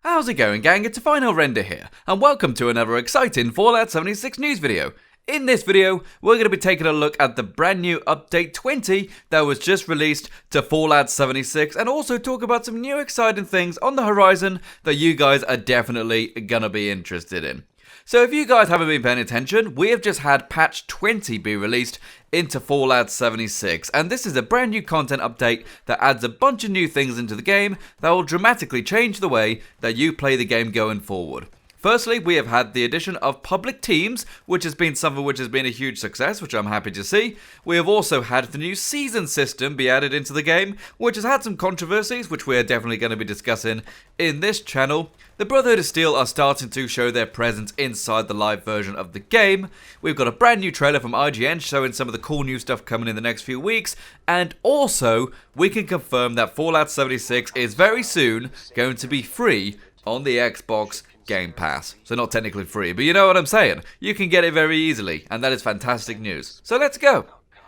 How's it going, gang? It's a Final Render here, and welcome to another exciting Fallout 76 news video. In this video, we're going to be taking a look at the brand new Update 20 that was just released to Fallout 76, and also talk about some new exciting things on the horizon that you guys are definitely going to be interested in. So if you guys haven't been paying attention, we have just had patch 20 be released into Fallout 76, and this is a brand new content update that adds a bunch of new things into the game that will dramatically change the way that you play the game going forward. Firstly, we have had the addition of public teams, which has been something which has been a huge success, which I'm happy to see. We have also had the new season system be added into the game, which has had some controversies, which we are definitely going to be discussing in this channel. The Brotherhood of Steel are starting to show their presence inside the live version of the game. We've got a brand new trailer from IGN showing some of the cool new stuff coming in the next few weeks. And also, we can confirm that Fallout 76 is very soon going to be free on the Xbox Game Pass. So not technically free, but you know what I'm saying. You can get it very easily, and that is fantastic news. So let's go.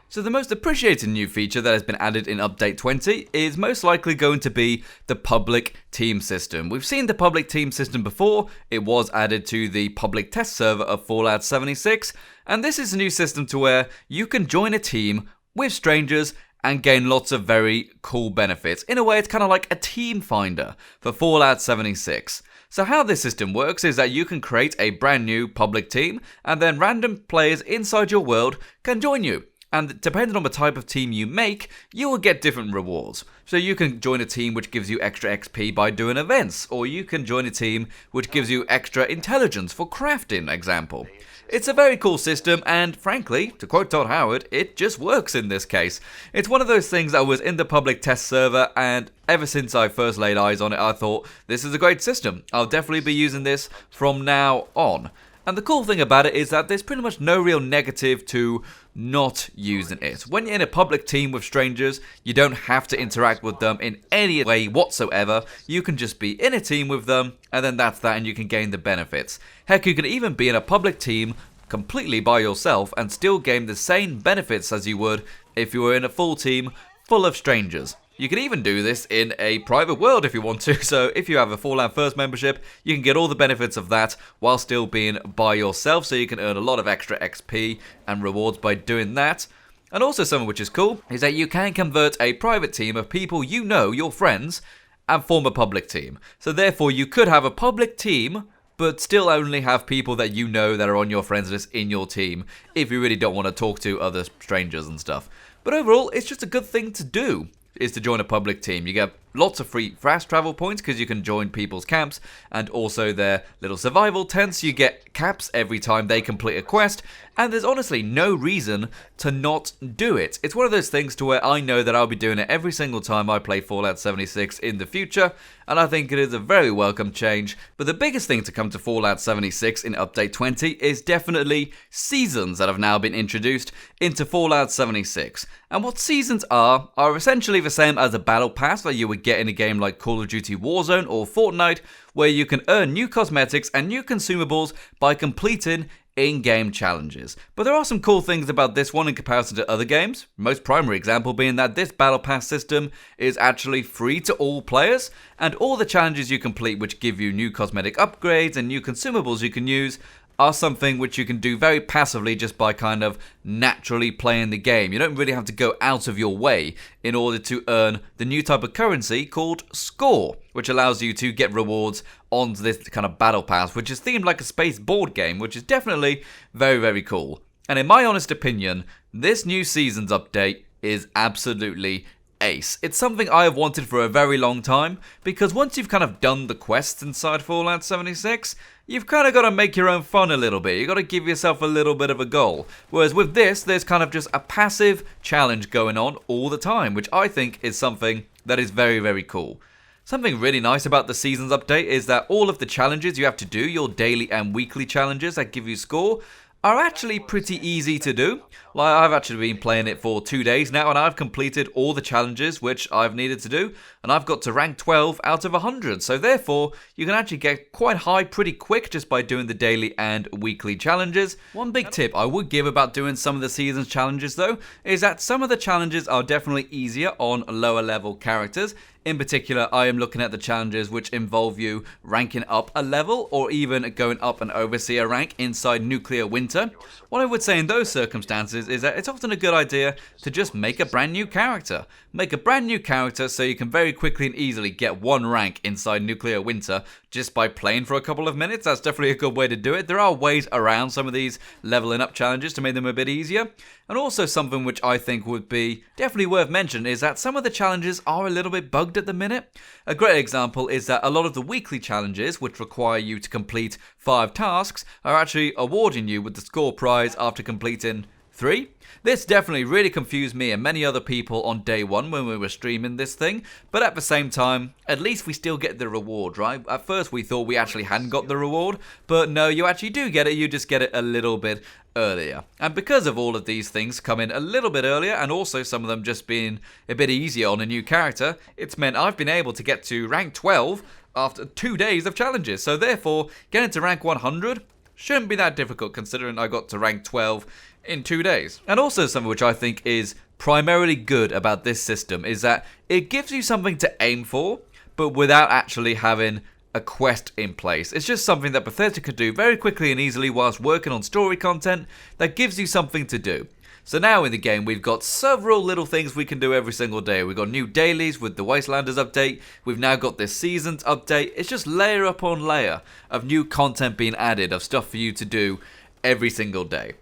So the most appreciated new feature that has been added in Update 20 is most likely going to be the public team system. We've seen the public team system before. It was added to the public test server of Fallout 76, and this is a new system to where you can join a team with strangers and gain lots of very cool benefits. In a way, it's kind of like a team finder for Fallout 76. So how this system works is that you can create a brand new public team, and then random players inside your world can join you. And depending on the type of team you make, you will get different rewards. So you can join a team which gives you extra XP by doing events, or you can join a team which gives you extra intelligence for crafting, example. It's a very cool system, and frankly, to quote Todd Howard, it just works in this case. It's one of those things that was in the public test server, and ever since I first laid eyes on it, I thought, this is a great system. I'll definitely be using this from now on. And the cool thing about it is that there's pretty much no real negative to not using it. When you're in a public team with strangers, you don't have to interact with them in any way whatsoever. You can just be in a team with them, and then that's that, and you can gain the benefits. Heck, you can even be in a public team completely by yourself and still gain the same benefits as you would if you were in a full team full of strangers. You can even do this in a private world if you want to, so if you have a Fallout First membership, you can get all the benefits of that while still being by yourself, so you can earn a lot of extra XP and rewards by doing that. And also something which is cool is that you can convert a private team of people you know, your friends, and form a public team. So therefore you could have a public team, but still only have people that you know that are on your friends list in your team, if you really don't want to talk to other strangers and stuff. But overall, it's just a good thing to do, is to join a public team. You get lots of free fast travel points because you can join people's camps and also their little survival tents. You get caps every time they complete a quest, and there's honestly no reason to not do it. It's one of those things to where I know that I'll be doing it every single time I play Fallout 76 in the future, and I think it is a very welcome change. But the biggest thing to come to Fallout 76 in Update 20 is definitely seasons that have now been introduced into Fallout 76. And what seasons are essentially the same as a battle pass that you would get in a game like Call of Duty Warzone or Fortnite, where you can earn new cosmetics and new consumables by completing in-game challenges. But there are some cool things about this one in comparison to other games, most primary example being that this battle pass system is actually free to all players, and all the challenges you complete which give you new cosmetic upgrades and new consumables you can use are something which you can do very passively just by kind of naturally playing the game. You don't really have to go out of your way in order to earn the new type of currency called score, which allows you to get rewards on this kind of battle pass, which is themed like a space board game, which is definitely very, very cool. And in my honest opinion, this new seasons update is absolutely ace. It's something I have wanted for a very long time, because once you've kind of done the quests inside Fallout 76, you've kind of got to make your own fun a little bit. You've got to give yourself a little bit of a goal. Whereas with this, there's kind of just a passive challenge going on all the time, which I think is something that is very, very cool. Something really nice about the seasons update is that all of the challenges you have to do, your daily and weekly challenges that give you score, are actually pretty easy to do. Like, I've actually been playing it for 2 days now, and I've completed all the challenges which I've needed to do, and I've got to rank 12 out of 100. So therefore, you can actually get quite high pretty quick just by doing the daily and weekly challenges. One big tip I would give about doing some of the season's challenges though, is that some of the challenges are definitely easier on lower level characters. In particular, I am looking at the challenges which involve you ranking up a level or even going up an overseer rank inside Nuclear Winter. What I would say in those circumstances is that it's often a good idea to just make a brand new character. Make a brand new character so you can very quickly and easily get one rank inside Nuclear Winter just by playing for a couple of minutes. That's definitely a good way to do it. There are ways around some of these leveling up challenges to make them a bit easier. And also something which I think would be definitely worth mentioning is that some of the challenges are a little bit bugged at the minute. A great example is that a lot of the weekly challenges, which require you to complete 5 tasks, are actually awarding you with the score prize after completing 3. This definitely really confused me and many other people on day 1 when we were streaming this thing, but at the same time, at least we still get the reward, right? At first we thought we actually hadn't got the reward, but no, you actually do get it, you just get it a little bit earlier. And because of all of these things coming a little bit earlier, and also some of them just being a bit easier on a new character, it's meant I've been able to get to rank 12 after 2 days of challenges, so therefore, getting to rank 100 shouldn't be that difficult considering I got to rank 12 in 2 days. And also something which I think is primarily good about this system is that it gives you something to aim for, but without actually having a quest in place. It's just something that Bethesda could do very quickly and easily whilst working on story content that gives you something to do. So now in the game we've got several little things we can do every single day. We've got new dailies with the Wastelanders update. We've now got this season's update. It's just layer upon layer of new content being added, of stuff for you to do every single day.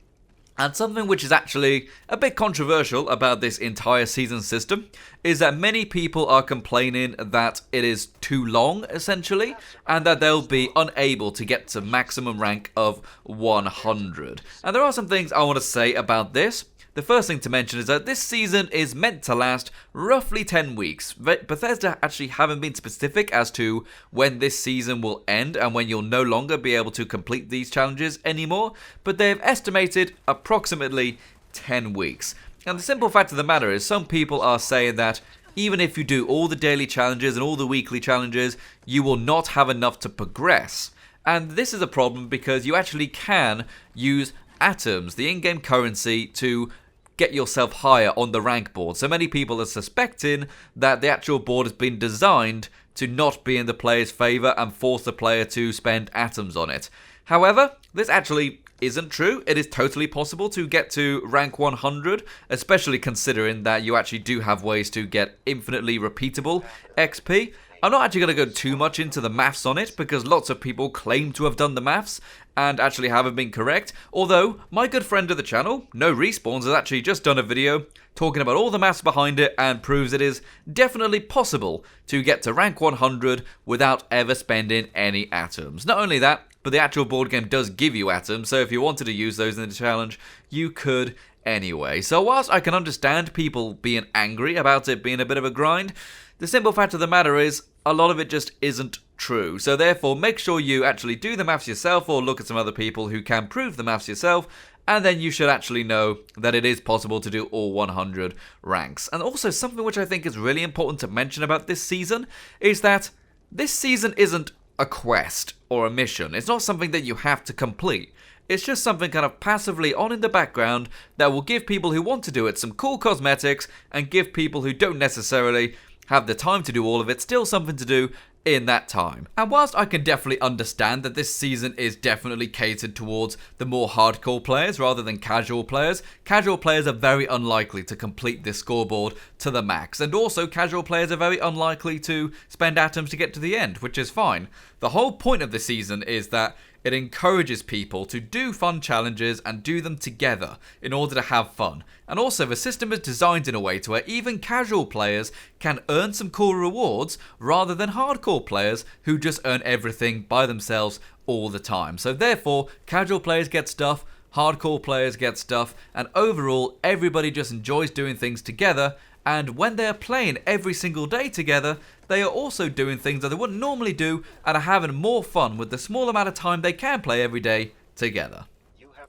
And something which is actually a bit controversial about this entire season system is that many people are complaining that it is too long, essentially, and that they'll be unable to get to maximum rank of 100. And there are some things I want to say about this. The first thing to mention is that this season is meant to last roughly 10 weeks. Bethesda actually haven't been specific as to when this season will end and when you'll no longer be able to complete these challenges anymore, but they've estimated approximately 10 weeks. And the simple fact of the matter is some people are saying that even if you do all the daily challenges and all the weekly challenges, you will not have enough to progress. And this is a problem because you actually can use atoms, the in-game currency, to get yourself higher on the rank board. So many people are suspecting that the actual board has been designed to not be in the player's favour and force the player to spend atoms on it. However, this actually isn't true. It is totally possible to get to rank 100, especially considering that you actually do have ways to get infinitely repeatable XP. I'm not actually going to go too much into the maths on it because lots of people claim to have done the maths and actually haven't been correct. Although, my good friend of the channel, NoRespawns, has actually just done a video talking about all the maths behind it and proves it is definitely possible to get to rank 100 without ever spending any atoms. Not only that, but the actual board game does give you atoms, so if you wanted to use those in the challenge, you could anyway. So whilst I can understand people being angry about it being a bit of a grind, the simple fact of the matter is, a lot of it just isn't true. So therefore, make sure you actually do the maths yourself or look at some other people who can prove the maths yourself, and then you should actually know that it is possible to do all 100 ranks. And also something which I think is really important to mention about this season is that this season isn't a quest or a mission. It's not something that you have to complete. It's just something kind of passively on in the background that will give people who want to do it some cool cosmetics and give people who don't necessarily have the time to do all of it still something to do in that time. And whilst I can definitely understand that this season is definitely catered towards the more hardcore players rather than casual players are very unlikely to complete this scoreboard to the max, and also casual players are very unlikely to spend atoms to get to the end, which is fine. The whole point of the season is that it encourages people to do fun challenges and do them together in order to have fun. And also the system is designed in a way to where even casual players can earn some cool rewards rather than hardcore players who just earn everything by themselves all the time. So therefore, casual players get stuff, hardcore players get stuff, and overall everybody just enjoys doing things together. And when they're playing every single day together, they are also doing things that they wouldn't normally do and are having more fun with the small amount of time they can play every day together.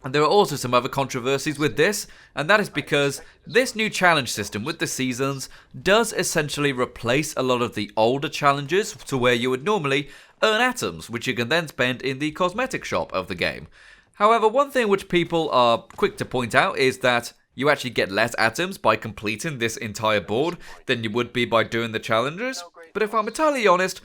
And there are also some other controversies with this, and that is because this new challenge system with the seasons does essentially replace a lot of the older challenges to where you would normally earn atoms, which you can then spend in the cosmetic shop of the game. However, one thing which people are quick to point out is that you actually get less atoms by completing this entire board than you would be by doing the challenges. but if I'm entirely honest,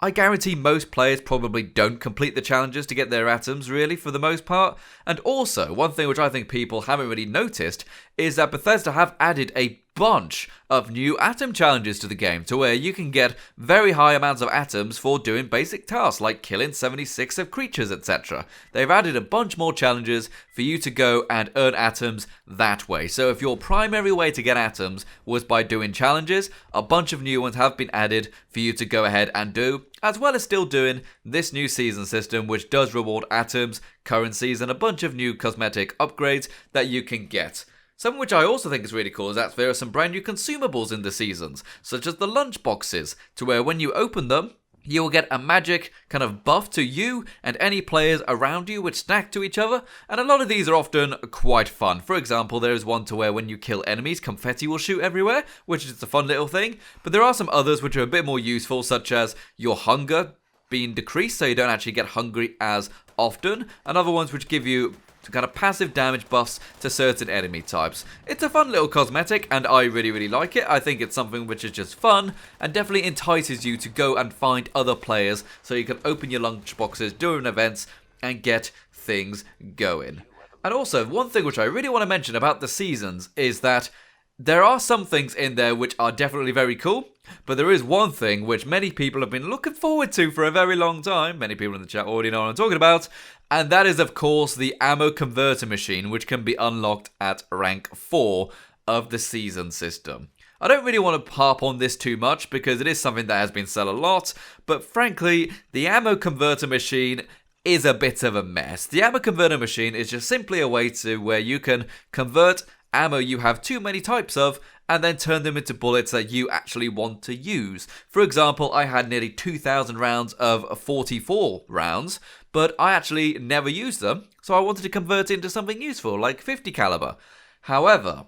I guarantee most players probably don't complete the challenges to get their atoms, really, for the most part. And also, one thing which I think people haven't really noticed is that Bethesda have added a bunch of new atom challenges to the game, to where you can get very high amounts of atoms for doing basic tasks like killing 76 of creatures, etc. They've added a bunch more challenges for you to go and earn atoms that way. So if your primary way to get atoms was by doing challenges, a bunch of new ones have been added for you to go ahead and do, as well as still doing this new season system, which does reward atoms, currencies, and a bunch of new cosmetic upgrades that you can get. Something which I also think is really cool is that there are some brand new consumables in the seasons, such as the lunch boxes, to where when you open them, you will get a magic kind of buff to you and any players around you which stack to each other, and a lot of these are often quite fun. For example, there is one to where when you kill enemies, confetti will shoot everywhere, which is a fun little thing, but there are some others which are a bit more useful, such as your hunger being decreased, so you don't actually get hungry as often, and other ones which give you kind of passive damage buffs to certain enemy types. It's a fun little cosmetic and I really like it. I think it's something which is just fun and definitely entices you to go and find other players so you can open your lunch boxes during events and get things going. And also, one thing which I really want to mention about the seasons is that there are some things in there which are definitely very cool, but there is one thing which many people have been looking forward to for a very long time. Many people in the chat already know what I'm talking about, and that is, of course, the ammo converter machine, which can be unlocked at rank 4 of the season system. I don't really want to harp on this too much because it is something that has been said a lot, but frankly, the ammo converter machine is a bit of a mess. The ammo converter machine is just simply a way to where you can convert ammo you have too many types of and then turn them into bullets that you actually want to use. For example, I had nearly 2,000 rounds of 44 rounds, but I actually never used them, so I wanted to convert it into something useful, like 50 caliber. However,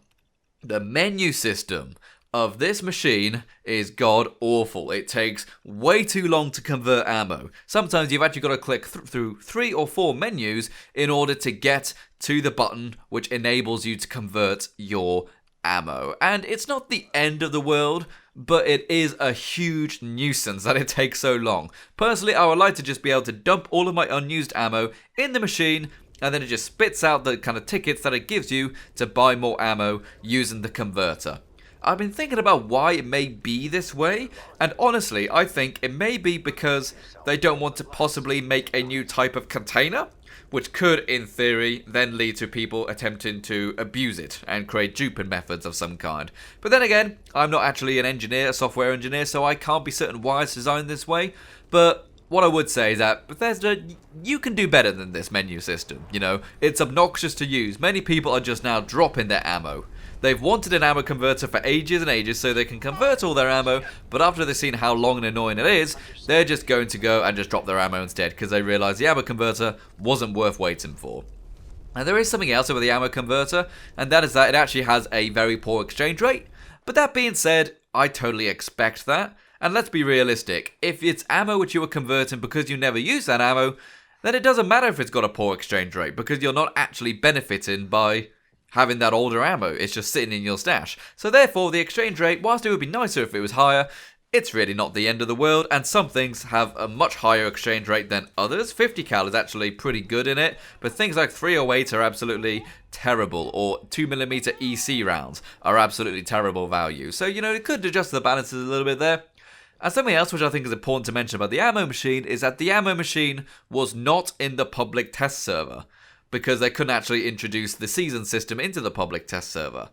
the menu system of this machine is god awful. It takes way too long to convert ammo. Sometimes you've actually got to click through 3 or 4 menus in order to get to the button which enables you to convert your ammo. And it's not the end of the world, but it is a huge nuisance that it takes so long. Personally, I would like to just be able to dump all of my unused ammo in the machine, and then it just spits out the kind of tickets that it gives you to buy more ammo using the converter. I've been thinking about why it may be this way, and honestly, I think it may be because they don't want to possibly make a new type of container, which could, in theory, then lead to people attempting to abuse it and create duping methods of some kind. But then again, I'm not actually an engineer, a software engineer, so I can't be certain why it's designed this way, but what I would say is that Bethesda, you can do better than this menu system, you know? It's obnoxious to use. Many people are just now dropping their ammo. They've wanted an ammo converter for ages and ages so they can convert all their ammo, but after they've seen how long and annoying it is, they're just going to go and just drop their ammo instead because they realise the ammo converter wasn't worth waiting for. And there is something else about the ammo converter, and that is that it actually has a very poor exchange rate. But that being said, I totally expect that. And let's be realistic, if it's ammo which you are converting because you never use that ammo, then it doesn't matter if it's got a poor exchange rate because you're not actually benefiting by having that older ammo. It's just sitting in your stash. So therefore, the exchange rate, whilst it would be nicer if it was higher, it's really not the end of the world, and some things have a much higher exchange rate than others. 50 cal is actually pretty good in it, but things like 308 are absolutely terrible, or 2mm EC rounds are absolutely terrible value. So, you know, it could adjust the balances a little bit there. And something else which I think is important to mention about the ammo machine is that the ammo machine was not in the public test server, because they couldn't actually introduce the season system into the public test server.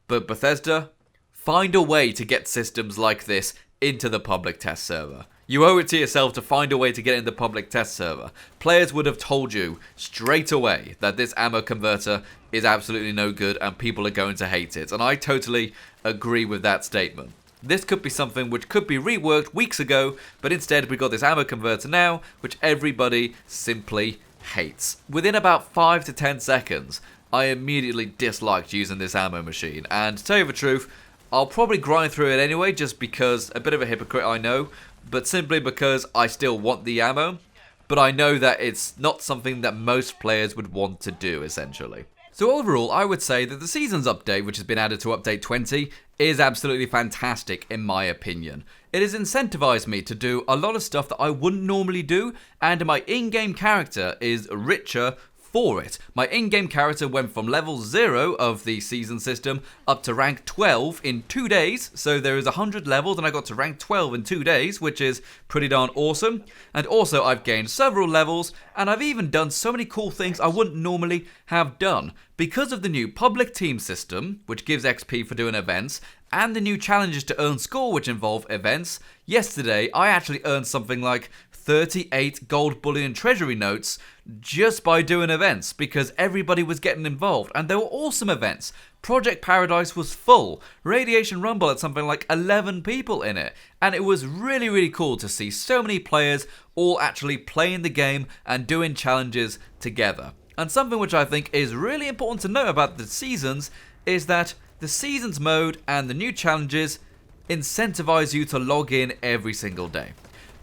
But Bethesda, find a way to get systems like this into the public test server. You owe it to yourself to find a way to get in the public test server. Players would have told you straight away that this ammo converter is absolutely no good and people are going to hate it. And I totally agree with that statement. This could be something which could be reworked weeks ago, but instead we got this ammo converter now, which everybody simply hates. Within about 5 to 10 seconds, I immediately disliked using this ammo machine, and to tell you the truth, I'll probably grind through it anyway, just because, a bit of a hypocrite I know, but simply because I still want the ammo, but I know that it's not something that most players would want to do, essentially. So overall, I would say that the Seasons update, which has been added to update 20, is absolutely fantastic in my opinion. It has incentivized me to do a lot of stuff that I wouldn't normally do, and my in-game character is richer for it. My in-game character went from level 0 of the season system up to rank 12 in 2 days, so there is 100 levels and I got to rank 12 in 2 days, which is pretty darn awesome. And also I've gained several levels, and I've even done so many cool things I wouldn't normally have done. Because of the new public team system, which gives XP for doing events, and the new challenges to earn score which involve events, yesterday I actually earned something like 38 gold bullion treasury notes just by doing events, because everybody was getting involved and they were awesome events. Project Paradise was full. Radiation Rumble had something like 11 people in it, and it was really cool to see so many players all actually playing the game and doing challenges together. And something which I think is really important to know about the seasons is that the seasons mode and the new challenges incentivize you to log in every single day.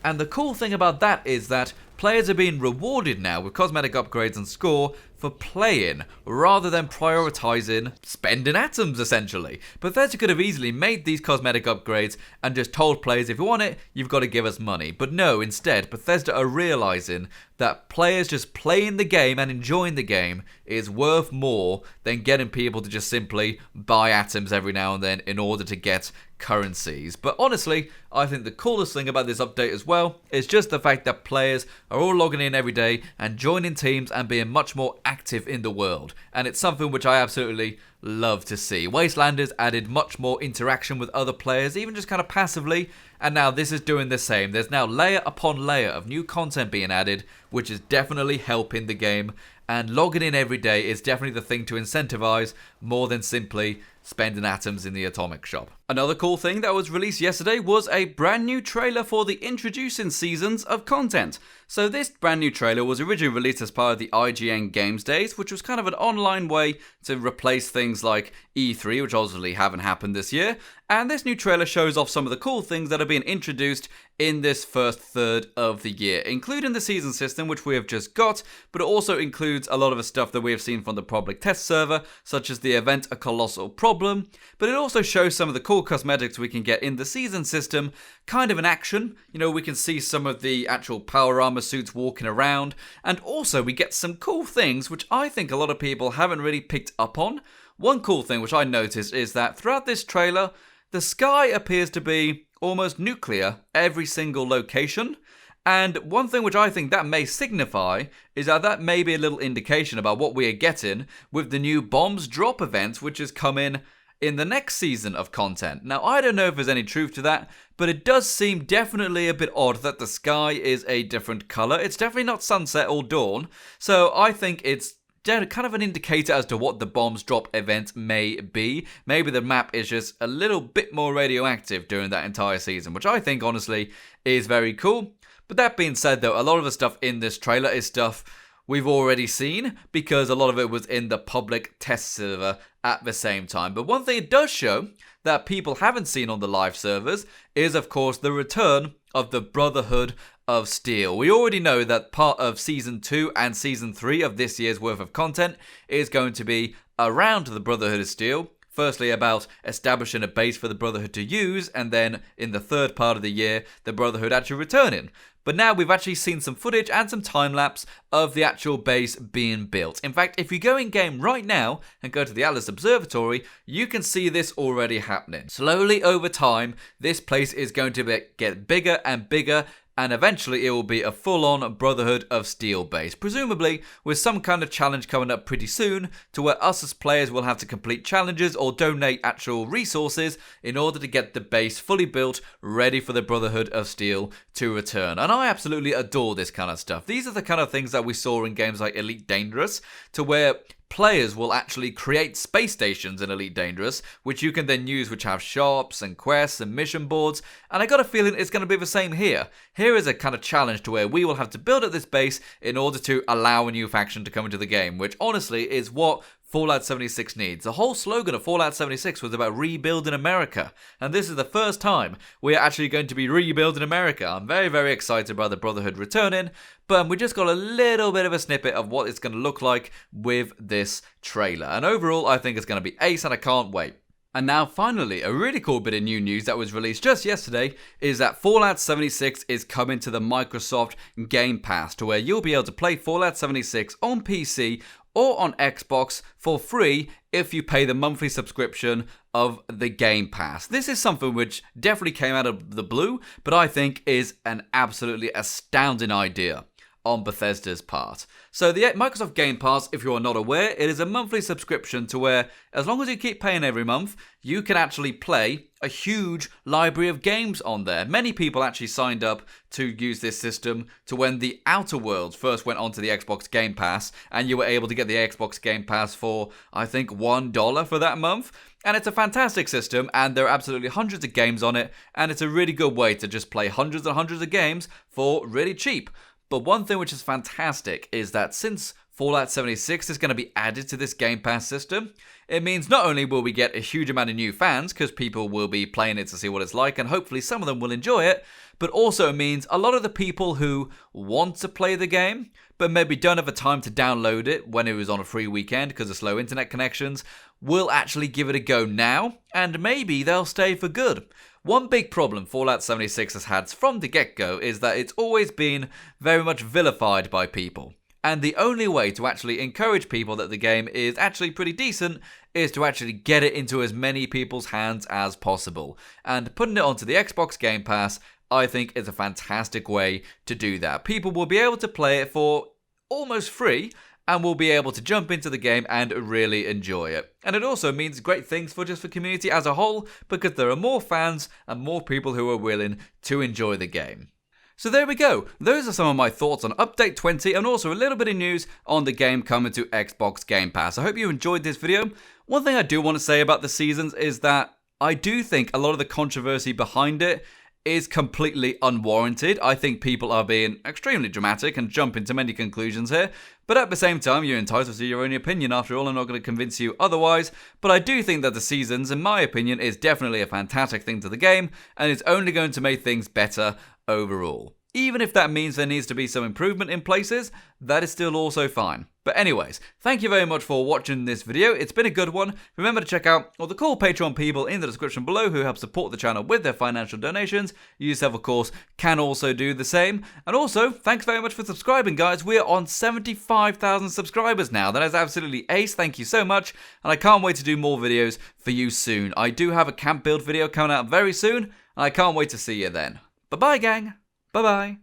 And the cool thing about that is that players are being rewarded now with cosmetic upgrades and score for playing, rather than prioritizing spending atoms essentially. Bethesda could have easily made these cosmetic upgrades and just told players, if you want it, you've got to give us money. But no, instead, Bethesda are realizing that players just playing the game and enjoying the game is worth more than getting people to just simply buy atoms every now and then in order to get currencies. But honestly, I think the coolest thing about this update as well is just the fact that players are all logging in every day and joining teams and being much more active in the world. And it's something which I absolutely love to see. Wastelanders added much more interaction with other players, even just kind of passively, and now this is doing the same. There's now layer upon layer of new content being added, which is definitely helping the game, and logging in every day is definitely the thing to incentivize more than simply spending atoms in the atomic shop. Another cool thing that was released yesterday was a brand new trailer for the introducing seasons of content. So this brand new trailer was originally released as part of the IGN Games Days, which was kind of an online way to replace things like E3, which obviously haven't happened this year. And this new trailer shows off some of the cool things that are being introduced in this first third of the year, including the season system, which we have just got, but it also includes a lot of the stuff that we have seen from the public test server, such as the event A Colossal Problem, but it also shows some of the cool cosmetics we can get in the season system, kind of in action. You know, we can see some of the actual power armor suits walking around, and also we get some cool things which I think a lot of people haven't really picked up on. One cool thing which I noticed is that throughout this trailer, the sky appears to be almost nuclear every single location. And one thing which I think that may signify is that may be a little indication about what we are getting with the new bombs drop event, which is coming in the next season of content. Now, I don't know if there's any truth to that, but it does seem definitely a bit odd that the sky is a different color. It's definitely not sunset or dawn, so I think it's kind of an indicator as to what the bombs drop event may be. Maybe the map is just a little bit more radioactive during that entire season, which I think honestly is very cool. But that being said though, a lot of the stuff in this trailer is stuff we've already seen, because a lot of it was in the public test server at the same time. But one thing it does show that people haven't seen on the live servers is, of course, the return of the Brotherhood of Steel. We already know that part of Season 2 and Season 3 of this year's worth of content is going to be around the Brotherhood of Steel. Firstly, about establishing a base for the Brotherhood to use, and then in the third part of the year, the Brotherhood actually returning. But now we've actually seen some footage and some time-lapse of the actual base being built. In fact, if you go in-game right now and go to the Atlas Observatory, you can see this already happening. Slowly over time, this place is going to get bigger and bigger, and eventually it will be a full-on Brotherhood of Steel base, presumably with some kind of challenge coming up pretty soon, to where us as players will have to complete challenges or donate actual resources in order to get the base fully built, ready for the Brotherhood of Steel to return. And I absolutely adore this kind of stuff. These are the kind of things that we saw in games like Elite Dangerous, to where players will actually create space stations in Elite Dangerous, which you can then use, which have shops and quests and mission boards, and I got a feeling it's going to be the same here. Here is a kind of challenge to where we will have to build at this base in order to allow a new faction to come into the game, which honestly is what Fallout 76 needs. The whole slogan of Fallout 76 was about rebuilding America, and this is the first time we are actually going to be rebuilding America. I'm very, very excited by the Brotherhood returning, but we just got a little bit of a snippet of what it's going to look like with this trailer. And overall, I think it's going to be ace, and I can't wait. And now finally, a really cool bit of new news that was released just yesterday is that Fallout 76 is coming to the Microsoft Game Pass, to where you'll be able to play Fallout 76 on PC or on Xbox for free if you pay the monthly subscription of the Game Pass. This is something which definitely came out of the blue, but I think is an absolutely astounding idea on Bethesda's part. So the Microsoft Game Pass, if you are not aware, it is a monthly subscription to where, as long as you keep paying every month, you can actually play a huge library of games on there. Many people actually signed up to use this system to when the Outer Worlds first went onto the Xbox Game Pass, and you were able to get the Xbox Game Pass for, I think, $1 for that month. And it's a fantastic system, and there are absolutely hundreds of games on it, and it's a really good way to just play hundreds and hundreds of games for really cheap. But one thing which is fantastic is that since Fallout 76 is going to be added to this Game Pass system, it means not only will we get a huge amount of new fans, because people will be playing it to see what it's like, and hopefully some of them will enjoy it, but also it means a lot of the people who want to play the game, but maybe don't have the time to download it when it was on a free weekend because of slow internet connections, will actually give it a go now, and maybe they'll stay for good. One big problem Fallout 76 has had from the get-go is that it's always been very much vilified by people. And the only way to actually encourage people that the game is actually pretty decent is to actually get it into as many people's hands as possible. And putting it onto the Xbox Game Pass, I think, is a fantastic way to do that. People will be able to play it for almost free, and will be able to jump into the game and really enjoy it. And it also means great things for community as a whole, because there are more fans and more people who are willing to enjoy the game. So there we go. Those are some of my thoughts on Update 20, and also a little bit of news on the game coming to Xbox Game Pass. I hope you enjoyed this video. One thing I do want to say about the seasons is that I do think a lot of the controversy behind it is completely unwarranted. I think people are being extremely dramatic and jumping to many conclusions here, but at the same time, you're entitled to your own opinion. After all, I'm not going to convince you otherwise, but I do think that the seasons, in my opinion, is definitely a fantastic thing to the game, and it's only going to make things better overall. Even if that means there needs to be some improvement in places, that is still also fine. But anyways, thank you very much for watching this video. It's been a good one. Remember to check out all the cool Patreon people in the description below who help support the channel with their financial donations. You yourself, of course, can also do the same. And also, thanks very much for subscribing, guys. We're on 75,000 subscribers now. That is absolutely ace. Thank you so much. And I can't wait to do more videos for you soon. I do have a camp build video coming out very soon, and I can't wait to see you then. Bye-bye, gang. Bye-bye.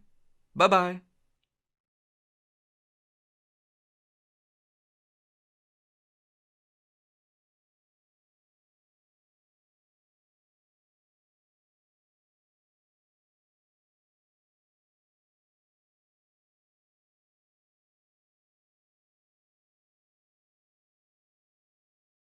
Bye-bye.